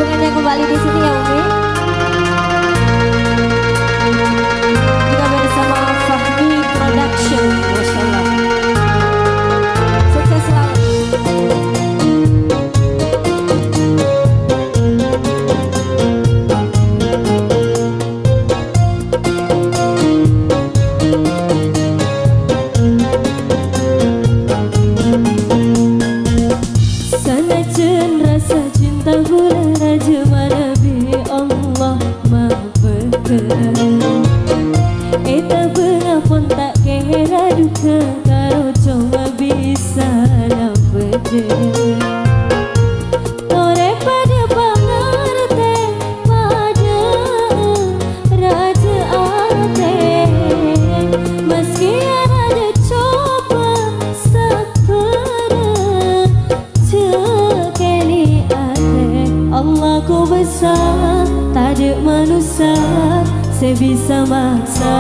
Gabungannya kembali di sini ya Umi. Kita bersama Fahmi Production, Masya Allah. Sukses selalu. Sanajan rasa cinta bulan raja manabi Allah maafkan. Eta pengapun tak kira duka karo cuma bisa nampedan. Tore pada pangarti pada raja ate, meski ada coba sabar cekeli ate. Allah ku besar, tak ada manusia sebisa maksa.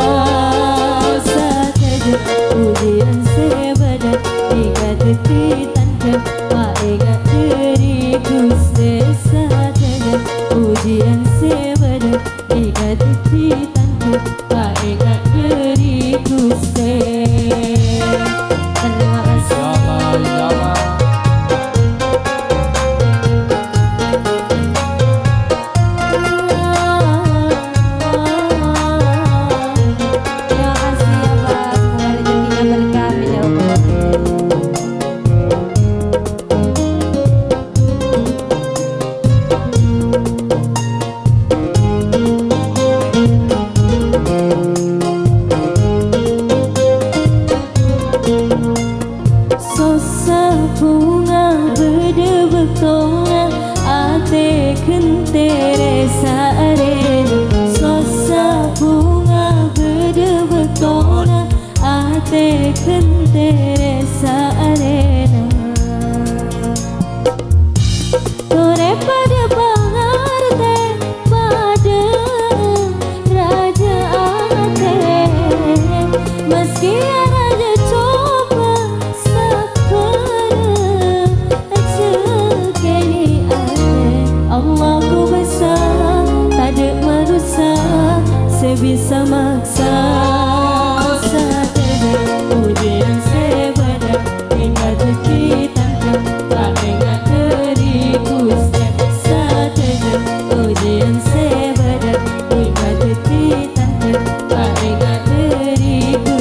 Saja ujian sebadan hingga tepitan ke tak ingat diriku saja. Ujian sebadan hingga tepitan ke tak ingat diriku Terima kasih. Bunga berdebak tolak ate kentere saaren. Sosa bunga berdebak tolak ate kentere saaren. Tore pada pangarti pada raja ate, meski raja coba Allah ku besar, tak ada manusia sebisa maksa. Saja ujian sebadan hingga tepitan ke tak ingat diriku saja. Ujian sebadan hingga tepitan ke tak ingat diriku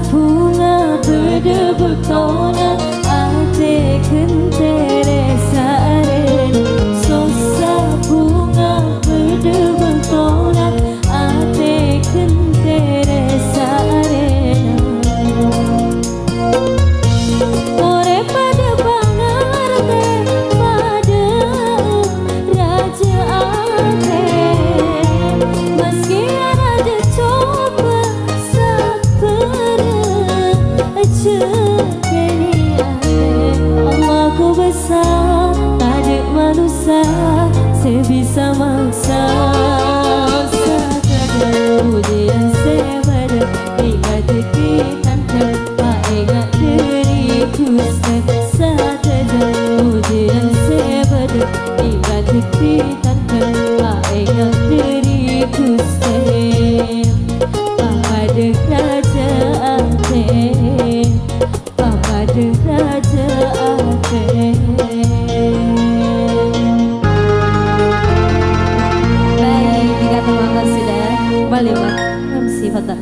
bunga berdebak tolak ate kentere saaren. Sosa bunga berdebak tolak ate kentere saaren. Tore pada pangarti pada raja ate, meski raja coba Allah ku besar, tak ada manusia sebisa maksa. Saja ujian sebadan hingga tepitan ke tak ingat diriku saja. Ujian sebadan hingga tepitan ke tak ingat diriku pada raja ate, pada raja ate. Baik, jika terima kasih sudah kembali Mbak MC Fatar.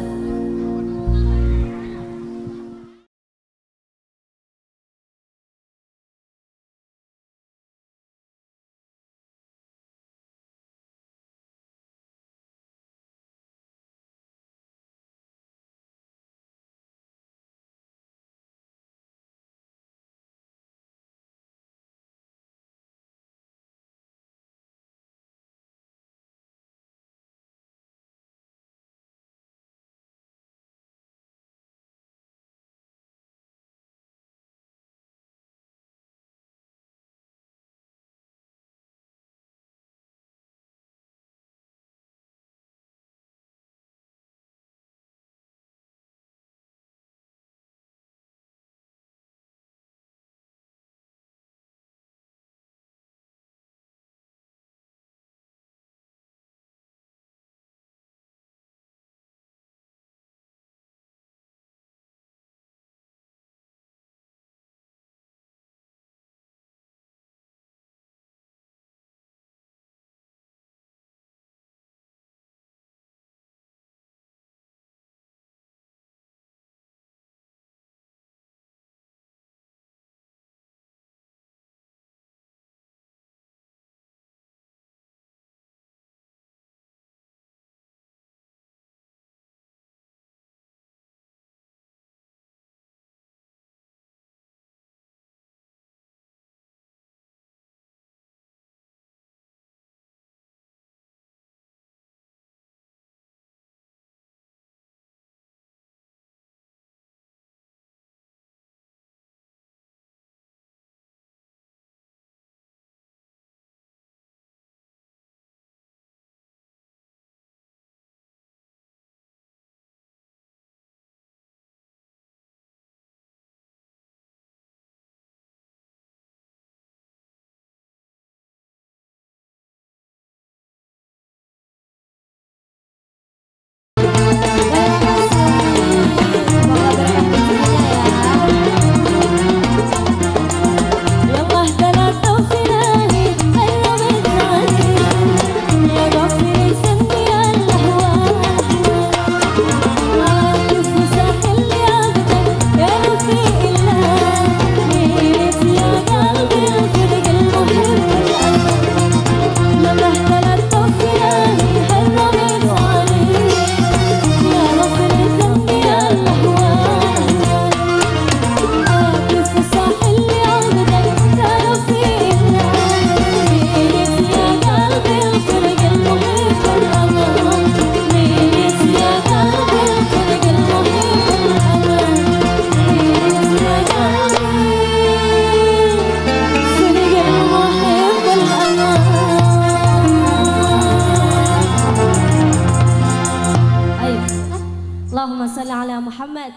Allahumma salli ala Muhammad.